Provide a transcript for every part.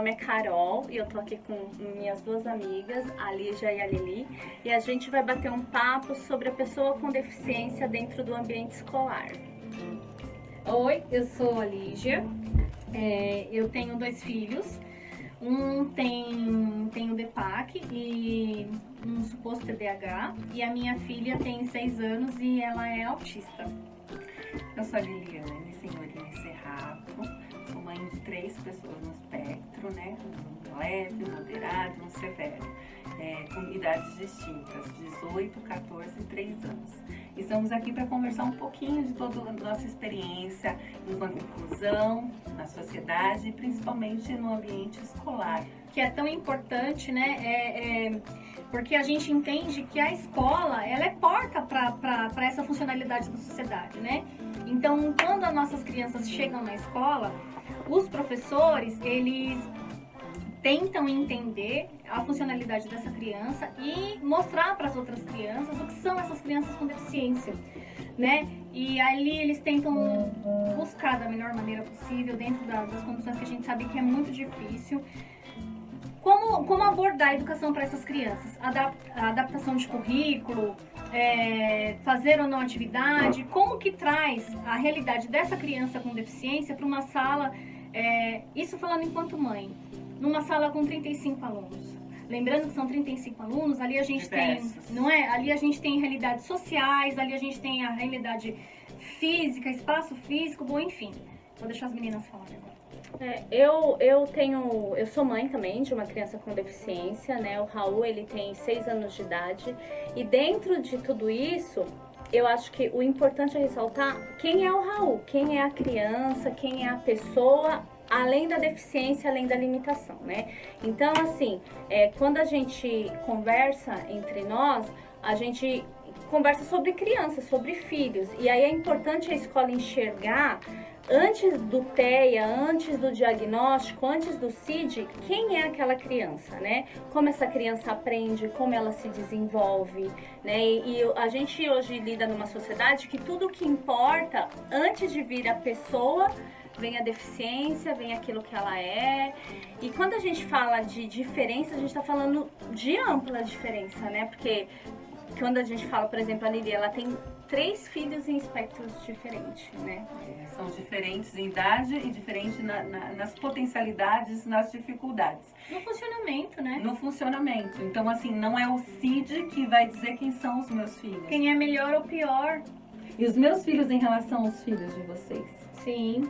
nome é Carol e eu tô aqui com minhas duas amigas, a Lígia e a Lili, e a gente vai bater um papo sobre a pessoa com deficiência dentro do ambiente escolar. Oi, eu sou a Lígia, eu tenho 2 filhos, um tem o DEPAC e um suposto TDAH, e a minha filha tem 6 anos e ela é autista. Eu sou a Liliane Senhorinha Serrato, sou mãe de 3 pessoas no espectro, né? Um leve, moderado e um severo, com idades distintas, 18, 14 e 3 anos. Estamos aqui para conversar um pouquinho de toda a nossa experiência enquanto inclusão na sociedade e principalmente no ambiente escolar. Que é tão importante, né? Porque a gente entende que a escola, ela é porta para essa funcionalidade da sociedade, né? Então, quando as nossas crianças chegam na escola, os professores, eles tentam entender a funcionalidade dessa criança e mostrar para as outras crianças o que são essas crianças com deficiência, né? E ali eles tentam buscar da melhor maneira possível, dentro das condições que a gente sabe que é muito difícil, como abordar a educação para essas crianças, a adaptação de currículo, fazer ou não atividade, como que traz a realidade dessa criança com deficiência para uma sala, isso falando enquanto mãe, numa sala com 35 alunos. Lembrando que são 35 alunos, ali a gente Diversos. tem, não é? Ali a gente tem realidades sociais, ali a gente tem a realidade física, espaço físico, bom, enfim. Vou deixar as meninas falarem agora. Eu sou mãe também de uma criança com deficiência, né? O Raul, ele tem 6 anos de idade. E dentro de tudo isso, eu acho que o importante é ressaltar quem é o Raul, quem é a criança, quem é a pessoa, além da deficiência, além da limitação, né? Então, assim, quando a gente conversa entre nós, a gente conversa sobre crianças, sobre filhos. E aí é importante a escola enxergar, antes do TEA, antes do diagnóstico, antes do CID, quem é aquela criança, né? Como essa criança aprende, como ela se desenvolve, né? E a gente hoje lida numa sociedade que tudo que importa, antes de vir a pessoa, vem a deficiência, vem aquilo que ela é. E quando a gente fala de diferença, a gente está falando de ampla diferença, né? Porque quando a gente fala, por exemplo, a Lili, ela tem 3 filhos em espectros diferentes, né? São diferentes em idade e diferentes nas potencialidades, nas dificuldades. No funcionamento, né? No funcionamento. Então, assim, não é o CID que vai dizer quem são os meus filhos. Quem é melhor ou pior. E os meus filhos em relação aos filhos de vocês? Sim.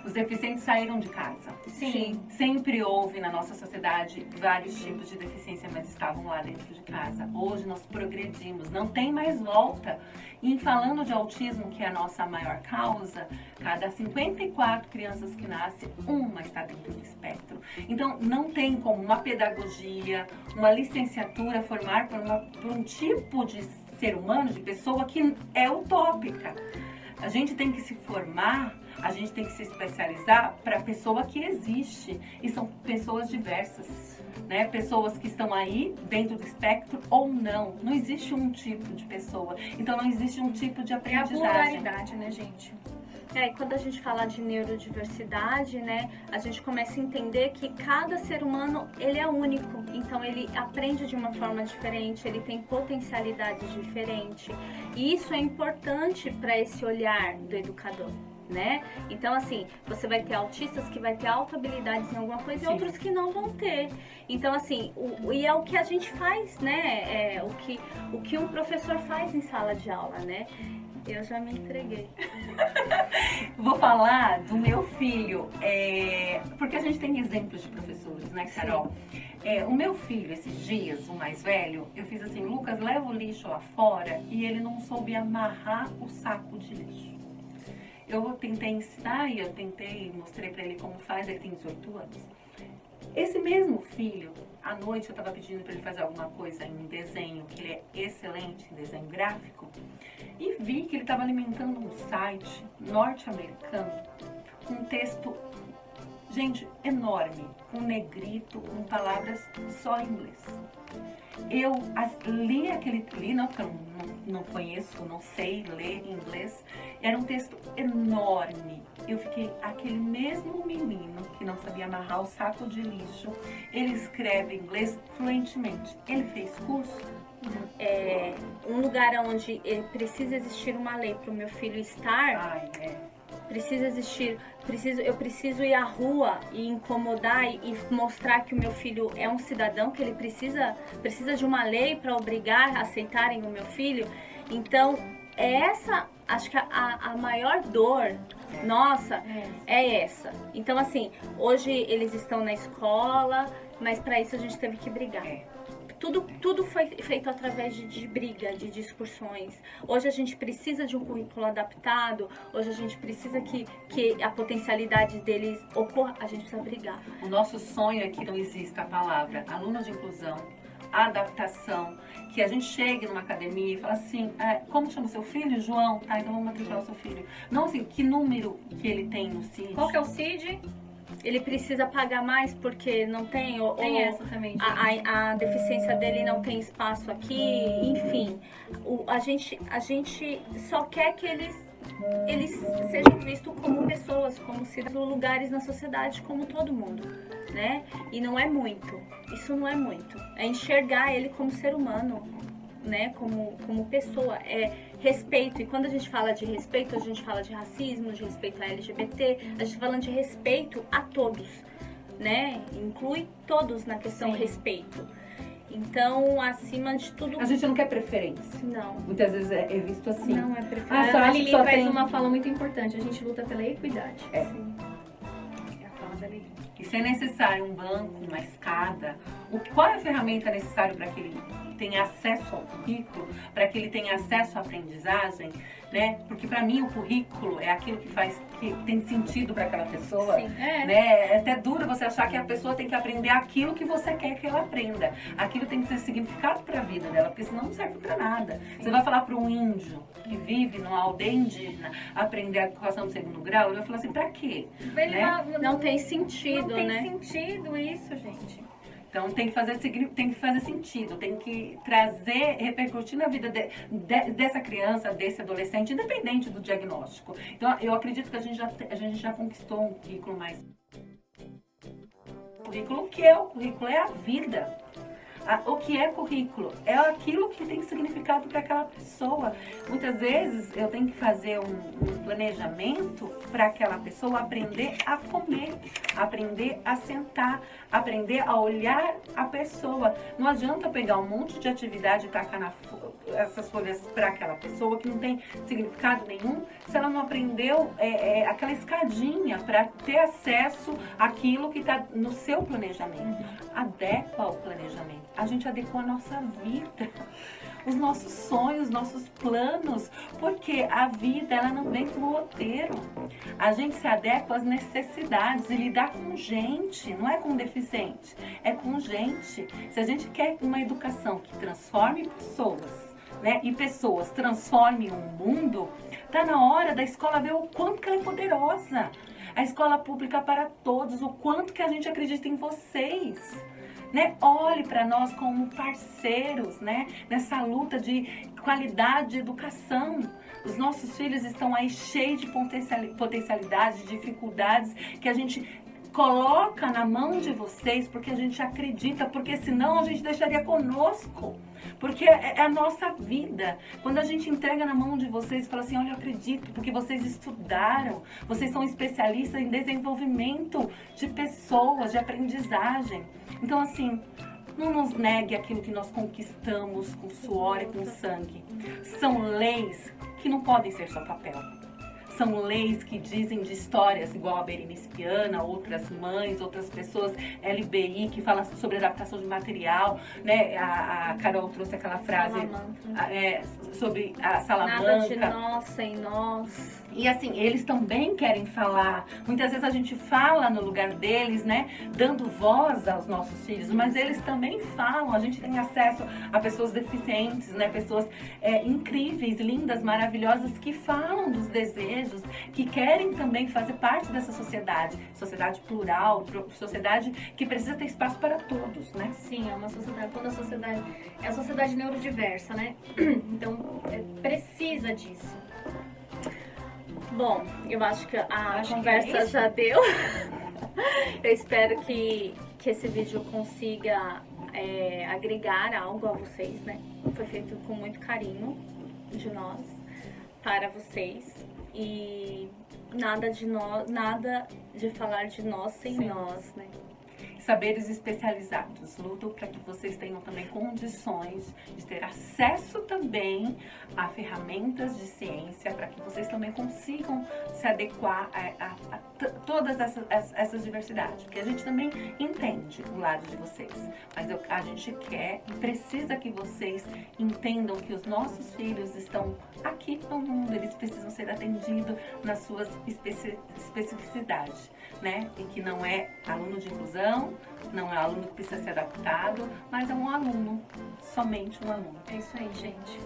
Os deficientes saíram de casa. Sim. Sempre houve na nossa sociedade vários tipos de deficiência, mas estavam lá dentro de casa. Hoje nós progredimos, não tem mais volta. E falando de autismo, que é a nossa maior causa, cada 54 crianças que nascem, uma está dentro do espectro. Então não tem como uma pedagogia, uma licenciatura formar por um tipo de ser humano, de pessoa que é utópica. A gente tem que se formar, a gente tem que se especializar para a pessoa que existe. E são pessoas diversas, né? Pessoas que estão aí dentro do espectro ou não. Não existe um tipo de pessoa. Então não existe um tipo de É a aprendizagem. pluralidade, né, gente? Quando a gente fala de neurodiversidade, né, a gente começa a entender que cada ser humano, ele é único. Então, ele aprende de uma forma diferente, ele tem potencialidades diferentes. E isso é importante para esse olhar do educador, né? Então, assim, você vai ter autistas que vai ter alta habilidades em alguma coisa Sim. e outros que não vão ter. Então, assim, e é o que a gente faz, né? O que um professor faz em sala de aula, né? Eu já me entreguei. Vou falar do meu filho, porque a gente tem exemplos de professores, né, Carol? O meu filho, esses dias, o mais velho, eu fiz assim, Lucas, leva o lixo lá fora, e ele não soube amarrar o saco de lixo. Eu tentei ensinar e mostrei pra ele como faz, ele tem 18 anos. Esse mesmo filho, à noite eu estava pedindo para ele fazer alguma coisa em desenho, que ele é excelente em desenho gráfico, e vi que ele estava alimentando um site norte-americano com um texto, gente, enorme, com negrito, com palavras só em inglês. Eu li, não, porque eu não conheço, não sei ler inglês, era um texto enorme, eu fiquei aquele mesmo menino que não sabia amarrar o saco de lixo. Ele escreve inglês fluentemente. Ele fez curso? Um lugar onde precisa existir uma lei para o meu filho estar, precisa existir, eu preciso ir à rua e incomodar e mostrar que o meu filho é um cidadão, que ele precisa de uma lei para obrigar a aceitarem o meu filho. Então, acho que a maior dor nossa é essa. Então, assim, hoje eles estão na escola, mas para isso a gente teve que brigar. Tudo foi feito através de briga, de discussões. Hoje a gente precisa de um currículo adaptado, hoje a gente precisa que a potencialidade deles ocorra, a gente precisa brigar. O nosso sonho é que não exista a palavra aluno de inclusão, adaptação, que a gente chegue numa academia e fala assim, como chama seu filho? João? Tá, então vamos matricular o seu filho. Não assim, que número que ele tem no CID? Qual que é o CID? Ele precisa pagar mais porque não tem, Tem essa também, a deficiência dele não tem espaço aqui, enfim. A gente só quer que eles sejam vistos como pessoas, como cidadãos, lugares na sociedade, como todo mundo, né? E não é muito, isso não é muito. É enxergar ele como ser humano, né? Como pessoa, respeito. E quando a gente fala de respeito, a gente fala de racismo, de respeito a LGBT, a gente tá falando de respeito a todos, né? Inclui todos na questão respeito. Então, acima de tudo... A gente não quer preferência. Não. Muitas vezes é visto assim. Não é preferência. A Lili faz uma fala muito importante. A gente luta pela equidade. É. Sim. É a fala da Lili. E se é necessário um banco, uma escada, qual é a ferramenta necessária para que ele tenha acesso ao currículo, para que ele tenha acesso à aprendizagem, né? Porque para mim o currículo é aquilo que tem sentido para aquela pessoa. Sim. Né? É até duro você achar que a pessoa tem que aprender aquilo que você quer que ela aprenda. Aquilo tem que ser significado para a vida dela, porque senão não serve para nada. Sim. Você vai falar para um índio que vive numa aldeia indígena aprender a equação do segundo grau, ele vai falar assim, para quê? Não tem sentido, não tem né? sentido isso, gente. Então tem que fazer sentido, tem que repercutir na vida dessa criança, desse adolescente, independente do diagnóstico. Então eu acredito que a gente já conquistou um currículo mais... O que é o currículo? É a vida. O que é currículo? É aquilo que tem significado para aquela pessoa. Muitas vezes eu tenho que fazer um planejamento para aquela pessoa aprender a comer, aprender a sentar, aprender a olhar a pessoa. Não adianta eu pegar um monte de atividade e tacar essas folhas para aquela pessoa que não tem significado nenhum, se ela não aprendeu aquela escadinha para ter acesso àquilo que está no seu planejamento. Adequa ao planejamento. A gente adequa a nossa vida, os nossos sonhos, nossos planos, porque a vida ela não vem com roteiro. A gente se adequa às necessidades e lidar com gente, não é com deficiente, é com gente. Se a gente quer uma educação que transforme pessoas, né, e pessoas transformem o mundo, tá na hora da escola ver o quanto que ela é poderosa. A escola pública para todos, o quanto que a gente acredita em vocês. Né? Olhe para nós como parceiros, né? Nessa luta de qualidade de educação. Os nossos filhos estão aí cheios de potencialidades, de dificuldades que a gente coloca na mão de vocês porque a gente acredita, porque senão a gente deixaria conosco. Porque é a nossa vida. Quando a gente entrega na mão de vocês e fala assim, olha, eu acredito, porque vocês estudaram, vocês são especialistas em desenvolvimento de pessoas, de aprendizagem. Então, assim, não nos negue aquilo que nós conquistamos com suor e com sangue. São leis que não podem ser só papel. São leis que dizem de histórias, igual a Berenice Piana, outras mães, outras pessoas, LBI, que falam sobre adaptação de material, né? A Carol trouxe aquela frase sobre a Salamanca. Nada de nós sem nós. E assim, eles também querem falar. Muitas vezes a gente fala no lugar deles, né? Dando voz aos nossos filhos, mas eles também falam. A gente tem acesso a pessoas deficientes, né? Pessoas incríveis, lindas, maravilhosas, que falam dos desejos, que querem também fazer parte dessa sociedade. Sociedade plural, sociedade que precisa ter espaço para todos, né? Sim, é uma sociedade, toda a sociedade é a sociedade neurodiversa, né? Então, precisa disso. Bom, eu acho que a Acho que conversa é isso. já deu. Eu espero que esse vídeo consiga agregar algo a vocês, né? Foi feito com muito carinho de nós para vocês e nada de falar de nós sem Sim. nós, né? Saberes especializados. Luto para que vocês tenham também condições de ter acesso também a ferramentas de ciência, para que vocês também consigam se adequar a todas essas diversidades. Porque a gente também entende o lado de vocês, mas a gente quer e precisa que vocês entendam que os nossos filhos estão aqui no mundo, eles precisam ser atendidos nas suas especificidades, né? E que não é aluno de inclusão, não é aluno que precisa ser adaptado, mas é um aluno, somente um aluno. É isso aí, gente.